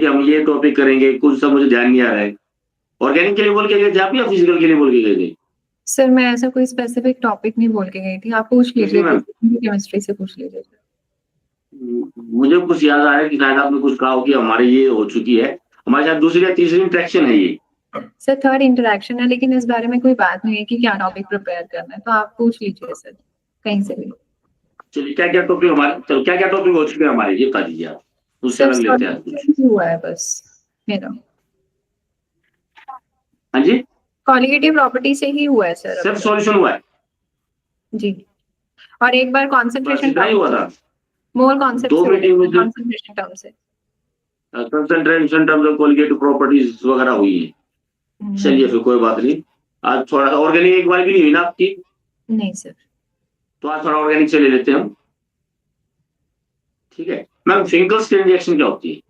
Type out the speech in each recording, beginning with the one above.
कि हम ये टॉपिक करेंगे, कुछ सब मुझे ध्यान नहीं आ रहा है। ऑर्गेनिक के लिए बोल के गए थे आप या फिजिकल के लिए बोल के गए थे? सर मैं ऐसा कोई स्पेसिफिक टॉपिक नहीं बोल के गई थी, आप पूछ जी लीजिए, मैम। केमिस्ट्री से पूछ लीजिए। मुझे कुछ याद आ रहा है कि शायद आपने कुछ कहा हो कि हमारी ये हो चुकी है, हमारे साथ दूसरी या तीसरी इंटरेक्शन है ये। सर थर्ड इंटरेक्शन है, लेकिन इस बारे में कोई बात नहीं है कि क्या टॉपिक प्रिपेयर करना है, तो आप पूछ लीजिए सर कहीं से भी। चलिए क्या-क्या टॉपिक हमारे, चलो क्या-क्या टॉपिक हो चुके हैं हमारे, ये बता दीजिए आप। उससे सर अलग लेते हैं आज कुछ। सॉल्यूशन हुआ है बस मेरा, हाँ जी? कॉलिगेटिव प्रॉपर्टी से ही हुआ है सर अभी सिर्फ तक। सॉल्यूशन हुआ है? जी, और एक बार बस कॉन्सेंट्रेशन इतना ही टर्म, हुआ था? मोल कॉन्सेप्ट 2 से हुआ मीटिंग में है, जो कॉन्सेंट्रेशन टर्म से। Concentration terms of colligative properties वगैरह हुई है। चलिए नहीं। फिर कोई बात नहीं। आज थोड़ा ऑर्गेनिक एक बार भी नहीं हुई ना आपकी? नहीं सर। तो आज थोड़ा ऑर्गेनिक से ले लेते हैं हम। ठीक है मैम, फिंकल्स की रिएक्शन क्या होती है?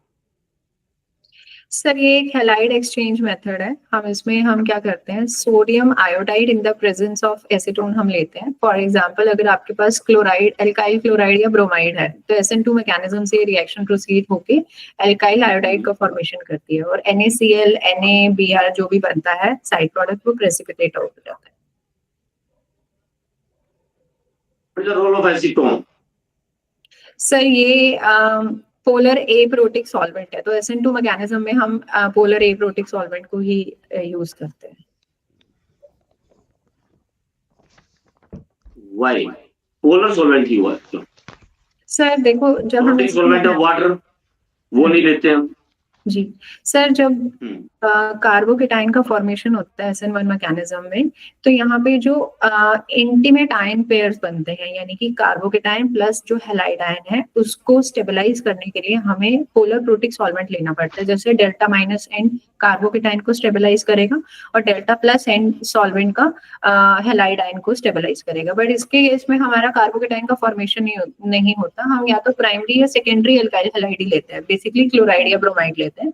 सर ये एक हैलाइड एक्सचेंज मेथड है, हम इसमें हम क्या करते हैं, sodium iodide in the presence of acetone हम लेते हैं। फॉर एग्जांपल अगर आपके पास क्लोराइड, एल्काइल क्लोराइड या ब्रोमाइड है, तो SN2 मैकेनिज्म से रिएक्शन प्रोसीड होके एल्काइल आयोडाइड का फॉर्मेशन करती है, और NaCl NaBr जो भी बनता है साइड प्रोडक्ट, वो प्रेसिपिटेट हो जाता है। Role of acetone. सर ये पोलर एप्रोटिक सॉल्वेंट है, तो SN2 मैकेनिज्म में हम पोलर एप्रोटिक सॉल्वेंट को ही यूज करते हैं। वाई पोलर सॉल्वेंट की हुआ क्यों? सर देखो जब हम प्रोटीन सॉल्वेंट ऑफ वाटर वो नहीं लेते हम। जी सर, जब कार्बोकेटाइन का फॉर्मेशन होता है SN1 मैकेनिज्म में, तो यहाँ पे जो इंटीमेट आयन पेयर्स बनते हैं, यानी कि कार्बोकेटाइन प्लस जो हैलाइड आयन है, उसको स्टेबलाइज करने के लिए हमें पोलर प्रोटिक सॉल्वेंट लेना पड़ता है। जैसे डेल्टा माइनस एन कार्बोकेटाइन को स्टेबलाइज करेगा, और डेल्टा प्लस एन सॉल्वेंट का हैलाइड आयन को स्टेबलाइज करेगा। बट इसके केस में हमारा कार्बोकेटाइन का फॉर्मेशन नहीं होता, हम या तो प्राइमरी या सेकेंडरी एल्काइल हैलाइड ही लेते हैं, बेसिकली क्लोराइड या ब्रोमाइड लेते हैं।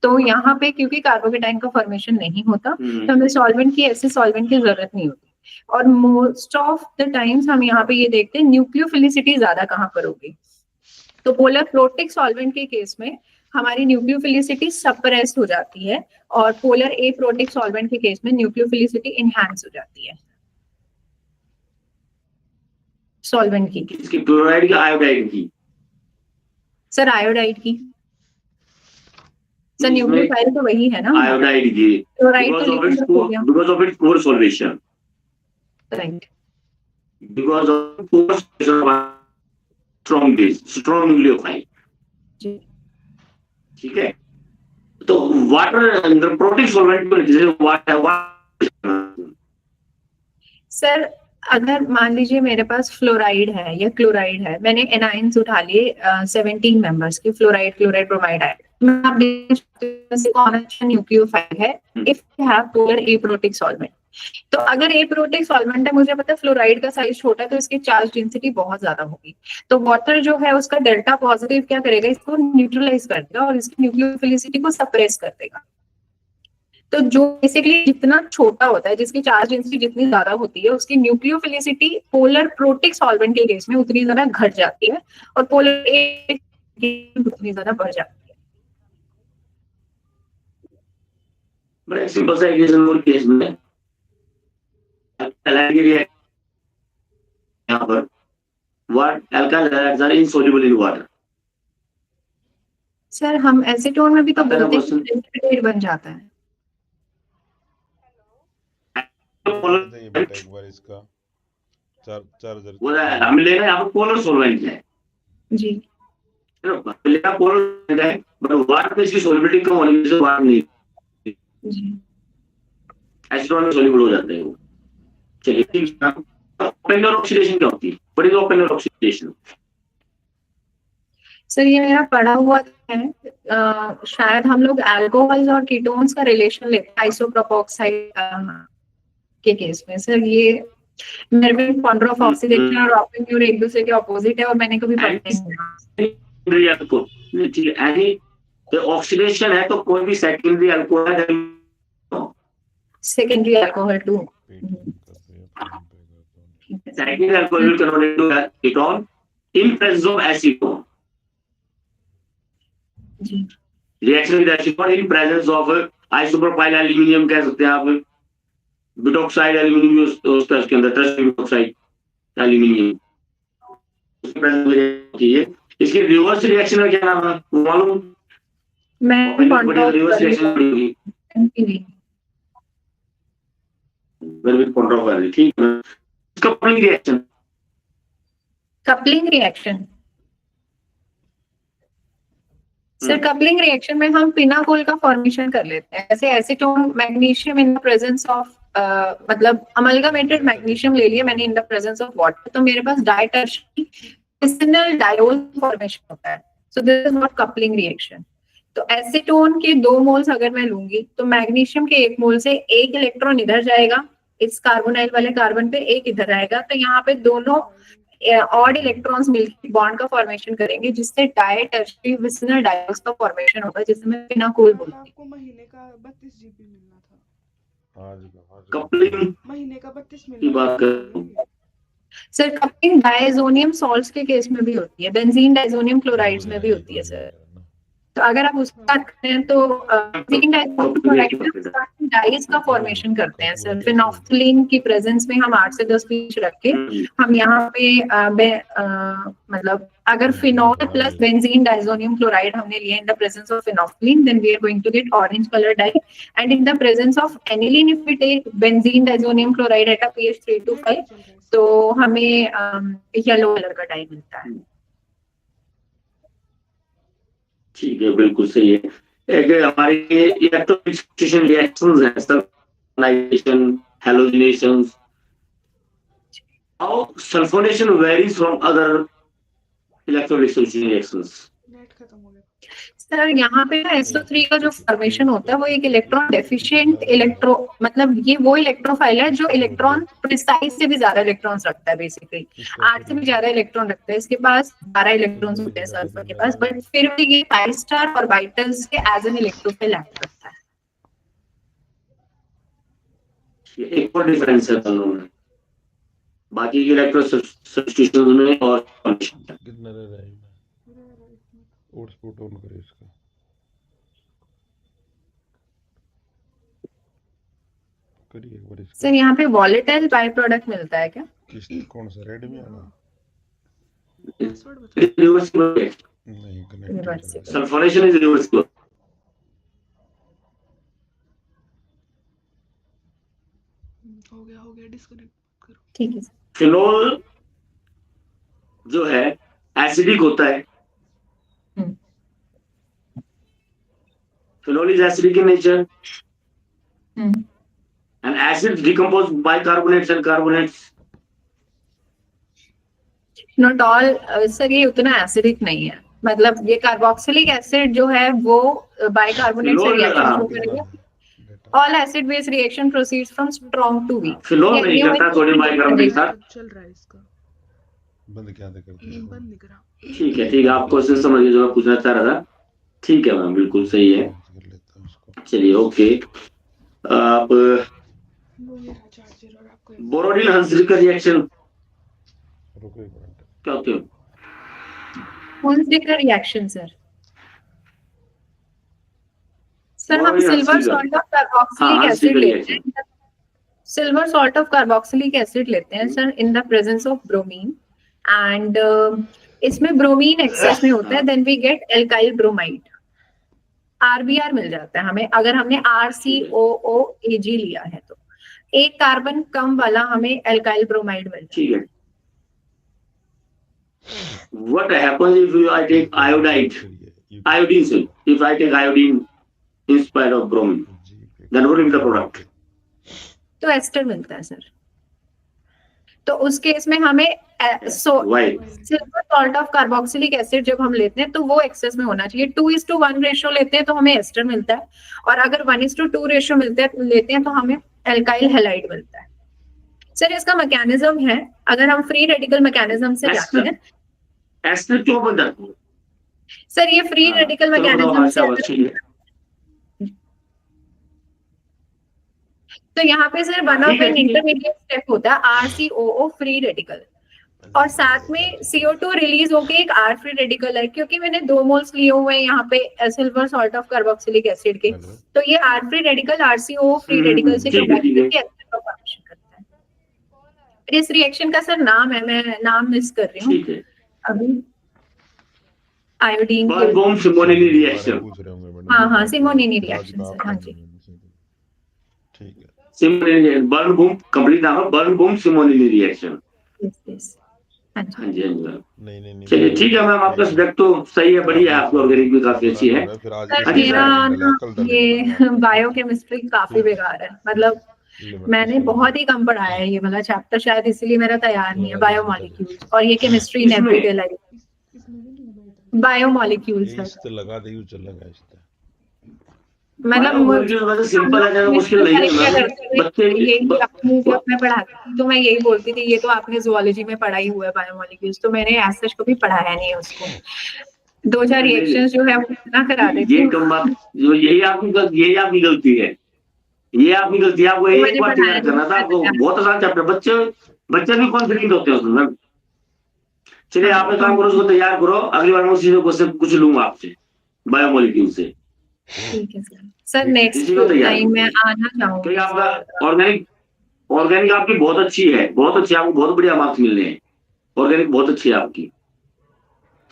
तो यहाँ पे क्योंकि कार्बोकेटाइन का फॉर्मेशन नहीं होता, तो हमें सॉल्वेंट की, ऐसे सॉल्वेंट की जरूरत नहीं होती। और मोस्ट ऑफ द टाइम्स हम यहाँ पे ये देखते हैं न्यूक्लियोफिलिसिटी ज्यादा कहाँ पर होगी। तो पोलर प्रोटिक सॉल्वेंट के केस में हमारी न्यूक्लियोफिलिसिटी सप्रेस हो जाती है, और पोलर एप्रोटिक सॉल्वेंट के केस में न्यूक्लियोफिलिसिटी इनहैंस हो जाती है सॉल्वेंट की। किसकी, क्लोराइड की आयोडाइड की? सर आयोडाइड की। सर न्यूक्लियोफाइल तो वही है ना, आयोडाइड की, क्लोराइड बिकॉज तो ऑफ लिक्विड इट्स हो गया। Because of its poor solvation, right. Because of poor strong base, strong nucleophile. जी ठीक है, तो वाटर प्रोटिक सॉल्वेंट जैसे वाटर। सर, अगर मान लीजिए मेरे पास फ्लोराइड है या क्लोराइड है, मैंने एनाइंस उठा लिए 17 मेंबर्स की, फ्लोराइड क्लोराइड ब्रोमाइड आयड, कौन अच्छा न्यूक्लियोफाइल है if you have polar aprotic solvent. तो अगर एप्रोटिक सॉल्वेंट है, मुझे पता है फ्लोराइड का साइज छोटा है, तो इसकी चार्ज डेंसिटी बहुत ज्यादा होगी। तो वाटर जो है उसका डेल्टा पॉजिटिव क्या करेगा, इसको न्यूट्रलाइज कर देगा और इसकी न्यूक्लियोफिलिसिटी को सप्रेस कर देगा। तो जो बेसिकली जितना छोटा होता है, जिसकी चार्ज डेंसिटी जितनी ज्यादा होती है, उसकी न्यूक्लियोफिलिसिटी पोलर प्रोटिक सॉल्वेंट के केस में उतनी ज्यादा घट जाती है, और पोलर उतनी ज्यादा बढ़ जाती है। बड़ा सिंपल सा इक्वेशन और केस में यहाँ पर what alkyl halides are insoluble in water। Sir हम एसीटोन में भी तो बोलते हैं क्वेश्चन प्रेसिपिटेट बन जाता है। बेटा एक बार इसका चार्जर हम ले रहे हैं यहाँ पर पोलर सॉल्वेंट है जी। लेना पोलर है, बट वाटर में इसकी सॉल्युबिलिटी कम होने से वाटर नहीं, जी एसिटोन में सॉल्युबल हो जाता है वो। चलिए ठीक है, ओपेनर ऑक्सीडेशन क्या होती है? What is opener oxidation? Sir ये मेरा पढ़ा हुआ है, शायद हम लोग अल्कोहल्स और कीटोन्स का रिलेशन लेते हैं आइसोप्रोपोक्साइड के केस में। सर ये मेरे में पॉइंट ऑफ ऑक्सीडेशन और ऑपेन्यूर एक दूसरे के ऑपोजिट है, और मैंने कभी पढ़ा नहीं। ठीक है, एनी ऑक्सीडेशन है तो कोई भी सेकेंडरी अल्कोहल है, secondary alcohol to, secondary alcohol will convert into ketone in presence of acetone। जी reaction with acetone in presence of isopropyl aluminium कह सकते हैं आप, ब्यूटॉक्साइड एल्यूमिनियम होता है उसके अंदर, ट्रस्ट ब्यूटॉक्साइड एल्यूमिनियम उसकी प्रेजेंस में होती है। इसके रिवर्स रिएक्शन का क्या नाम है वो मालूम? मैं रिवर्स रिएक्शन होगी कॉन्ट्रोवर्सी, ठीक है। Coupling reaction, coupling reaction sir, coupling reaction में हम फिनाकोल का फॉर्मेशन कर लेते हैं। जैसे acetone magnesium in the presence of मतलब अमलगमेटेड मैग्नीशियम ले लिया मैंने इन द प्रेजेंस ऑफ वाटर, तो मेरे पास डायटर्शियरी फिसिनल डायोल फॉर्मेशन होता है। So this is not coupling reaction. तो एसीटोन के 2 मोल्स अगर मैं लूंगी तो मैग्नीशियम के 1 मोल से 1 इलेक्ट्रॉन इधर जाएगा, इस कार्बोनाइल वाले कार्बन पे 1 इधर आएगा, तो यहाँ पे दोनों ऑड इलेक्ट्रॉन्स मिलकर बॉन्ड का फॉर्मेशन करेंगे, जिससे डायटर्शियरी विसिनल डायोल्स का फॉर्मेशन होगा, जिसे मैं फिनाकोल बोलती हूँ। आपको महीने का 32 जीबी मिलना था। आज कपलिंग महीने का 32 की मिलना बात था। कर, सर कपलिंग डायजोनियम सॉल्ट्स के केस में भी होती है, बेंजीन डायजोनियम क्लोराइड्स में भी होती है सर। तो अगर आप उसकी बात करें तो बेंजीन डायजोनियम क्लोराइड डाइस का फॉर्मेशन करते हैं सर। फिनोल्फथलीन की प्रेजेंस में हम 8 से 10 पीस रख के हम यहाँ पे मतलब अगर phenol plus benzene diazonium chloride हमने लिया in the presence of phenolphthalein, then we are going to get orange colour dye, and in the presence of aniline if we take benzene diazonium chloride at a pH 3 to 5, तो हमें yellow colour का die मिलता है। ठीक है, बिल्कुल सही है। एक हमारी इलेक्ट्रॉनिक सब्स्टिट्यूशन रिएक्शंस हैं, sulphonation, halogenation. How sulphonation varies from other electronic substitution reactions? Net खत्म हो गया सर यहाँ पे ना SO3 का जो फॉर्मेशन होता है वो एक इलेक्ट्रॉन डेफिशिएंट इलेक्ट्रो मतलब ये वो इलेक्ट्रोफाइल है जो इलेक्ट्रॉन प्रिसाइज से भी ज्यादा इलेक्ट्रॉन्स रखता है। बेसिकली 8 से भी ज्यादा इलेक्ट्रॉन रखता है, इसके पास 12 इलेक्ट्रॉन्स होते हैं सल्फर के पास, बट फिर भी ये 5 स्टार ऑर्बिटल्स के एज एन इलेक्ट्रोफाइल एक्ट करता है। एक और डिफरेंस है दोनों में, बाकी के इलेक्ट्रो सब्स्टिट्यूशन में और कितना रह रहा है और स्पॉट ऑन करे इसका। करिए एक बार इसका। सर यहाँ पे वॉलेटाइल बाय प्रोडक्ट मिलता है क्या? किस कौन सा रेड में आना? पासवर्ड बता। रिवर्सिबल नहीं कनेक्ट। Sulphonation is reversible. हो गया डिस्कनेक्ट करो। ठीक है। फिनोल जो है एसिडिक होता है, phenol is acidic in nature and acids decompose bicarbonates and carbonates. Not all sir ये उतना एसिडिक नहीं है, मतलब ये कार्बोक्सिलिक एसिड जो है वो बाइकार्बोनेट से रिएक्शन शुरू करेगा। All acid base reaction proceeds from strong to weak. Phenol नहीं करता सोडियम बाइकार्बोनेट के साथ। चल रहा है इसका, बंद क्या कर दिया? बंद नहीं करा। ठीक है, आप क्वेश्चन समझिए जो मैं पूछना चाह रहा था। ठीक है मैम, बिल्कुल सही है। चलिए ओके, आप बोरोडिल हंसरी का रिएक्शन क्या होते हैं? हुंसडीकर रिएक्शन सर हम silver salt of carboxylic acid लेते हैं। Silver salt of carboxylic acid लेते हैं sir in the presence of bromine, and इसमें ब्रोमीन एक्सेस में होता है, then we get alkyl bromide. RBr मिल जाता है हमें अगर हमने RCOOAg लिया है तो। एक कार्बन कम वाला हमें एल्काइल ब्रोमाइड मिलता है। ठीक है। What happens if I take iodide? Iodine, sir. If I take iodine instead of bromine, then what will be the product? तो एस्टर मिलता है सर। तो उस केस में हमें silver salt of carboxylic acid जब हम लेते हैं तो वो एक्सेस में होना चाहिए। 2:1 रेशियो लेते हैं तो हमें एस्टर मिलता है, और अगर 1:2 रेशियो लेते हैं तो हमें एल्काइल हैलाइड मिलता है। सर इसका मैकेनिज्म है, अगर हम फ्री रेडिकल मैकेनिज्म से जाते हैं। एस्टर क्यों बनता है सर? ये फ्री रेडिकल मैकेनिज्म से तो यहाँ पे sir one of an intermediate step होता है RCOO फ्री रेडिकल। और साथ में CO2 रिलीज होके एक R फ्री रेडिकल है, क्योंकि मैंने 2 मोल्स लिए हुए हैं यहाँ पे silver salt of carboxylic acid के, हेलो तो ये R free radical RCO free radical से ठीक है, कंबाइन ठीक है। करके एसिड का फॉर्मेशन करता है। फिर इस रिएक्शन का सर नाम है, मैं नाम मिस कर रही हूँ ठीक है, अभी, आयोडीन के। बर्नबॉम सिमोनेली बारे में रिएक्शन। पूछ रहे होंगे मैडम। हाँ सिमोनिनी आज रिएक्शन का सर, हाँ जी। ठीक है। सिमोनेली बर्नबॉम कंप्लीट नाम है, बर्नबॉम सिमोनेली रिएक्शन। यस हाँ जी। हाँ जी, हाँ जी मैम। नहीं चलिए ठीक है मैम, आपका सब्जेक्ट तो सही है, बढ़िया है, आपकी ऑर्गेनिक भी काफी अच्छी है। फिर आज सर हाँ जी, मेरा सर। ना ये बायोकेमिस्ट्री काफी बेकार है, मतलब मैंने बहुत ही कम पढ़ा है ये वाला चैप्टर, शायद इसलिए मेरा तैयार नहीं है, बायोमोलिक्यूल्स और ये chemistry in everyday life. Biomolecules है इस लगा दे चलेगा इस मतलब वैसे सिंपल है, ज्यादा मुश्किल नहीं है मैम। बच्चे यही अपनी जब मैं पढ़ाती थी तो मैं यही बोलती थी ये तो आपने जुओलॉजी में पढ़ा ही हुआ है बायोमोलिक्यूल्स, तो मैंने एज सच कभी पढ़ाया नहीं है उसको। 2-4 रिएक्शंस जो है वो इतना करा देती ये हूँ। कम बात, यही आपकी गलती है, ये आपकी गलती है। आपको एक बार तैयार करना था, आपको बहुत आसान चैप्टर, बच्चे भी कॉन्फिडेंट होते हैं उसमें मैम। चलिए आप एक काम करो, उसको तैयार करो, अगली बार मैं उसी से क्वेश्चन पूछ लूंगा आपसे बायोमोलिक्यूल से। ठीक है सर नेक्स्ट इसी को तैयार टाइम मैं करो। आना चाहूंगी। क्योंकि आपका ऑर्गेनिक आपकी बहुत अच्छी है, बहुत अच्छी, आपको बहुत बढ़िया मार्क्स मिलने हैं। ऑर्गेनिक बहुत अच्छी है आपकी,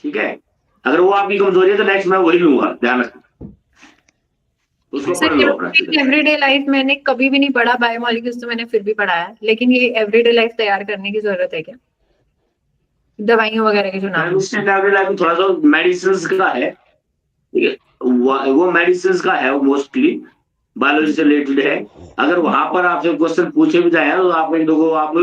ठीक है। अगर वो आपकी कमजोरी है तो नेक्स्ट मैं वही लूंगा, ध्यान रखना, उसको पढ़ लो अपना। एवरीडे लाइफ मैंने कभी भी नहीं पढ़ा, बायोमोलिक्यूल्स तो मैंने फिर भी पढ़ा है, लेकिन ये एवरीडे लाइफ तैयार करने की जरूरत है क्या, दवाइयों वगैरह के जो नाम है? थोड़ा सा मेडिसिन का है, ठीक है, वो मेडिसिन का है, वो मोस्टली बायोलॉजी से रिलेटेड है। अगर वहां पर आपसे क्वेश्चन पूछे भी जाए तो आप एक दो को आप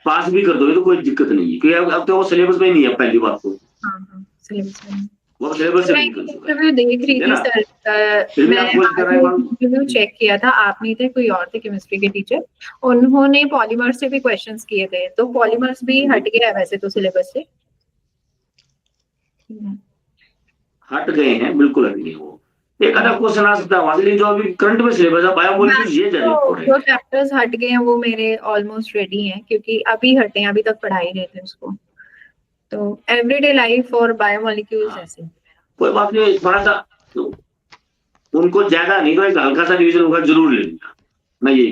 पास भी कर दोगे तो कोई दिक्कत नहीं है, क्योंकि अब तो वो सिलेबस में नहीं है पहली बात तो। हाँ सिलेबस में वो सिलेबस से मैं निकल चुका है। इंटरव्यू देख रही थी सर, मैंने इंटरव्यू चेक किया था, आप नहीं थे, कोई और थे केमिस्ट्री के टीचर, उन्होंने पॉलीमर्स से भी क्वेश्चंस किए थे, तो पॉलीमर्स भी हट गया है वैसे तो सिलेबस से। हट गए हैं, बिल्कुल हट गए। वो एक आधा क्वेश्चन आ सकता है वहां से, लेकिन जो अभी करंट में सिलेबस है बायोमोलिक्यूल्स ये ज्यादा इंपॉर्टेंट जो है। चैप्टर्स हट गए हैं वो मेरे ऑलमोस्ट रेडी हैं, क्योंकि अभी हटे हैं, अभी तक पढ़ा ही रहे थे उसको, तो एवरीडे लाइफ और बायोमोलिक्यूल्स ऐसे। कोई बात नहीं, थोड़ा सा उनको ज्यादा नहीं तो एक हल्का सा रिवीजन होगा जरूर ले लेना, मैं यही।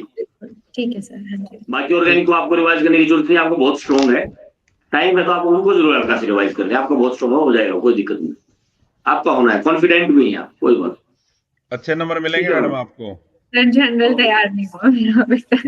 ठीक है सर, हाँ जी। बाकी ऑर्गेनिक को आपको रिवाइज करने की जरूरत नहीं, आपको बहुत स्ट्रॉन्ग है, टाइम है तो आप उनको जरूर हल्का से रिवाइज कर ले, आपका बहुत स्ट्रॉन्ग हो जाएगा, कोई दिक्कत नहीं। आपका होना है, कॉन्फिडेंट भी है आप, कोई बात। अच्छे नंबर मिलेंगे मैडम आपको। जनरल तैयार नहीं हुआ मेरा अभी तक।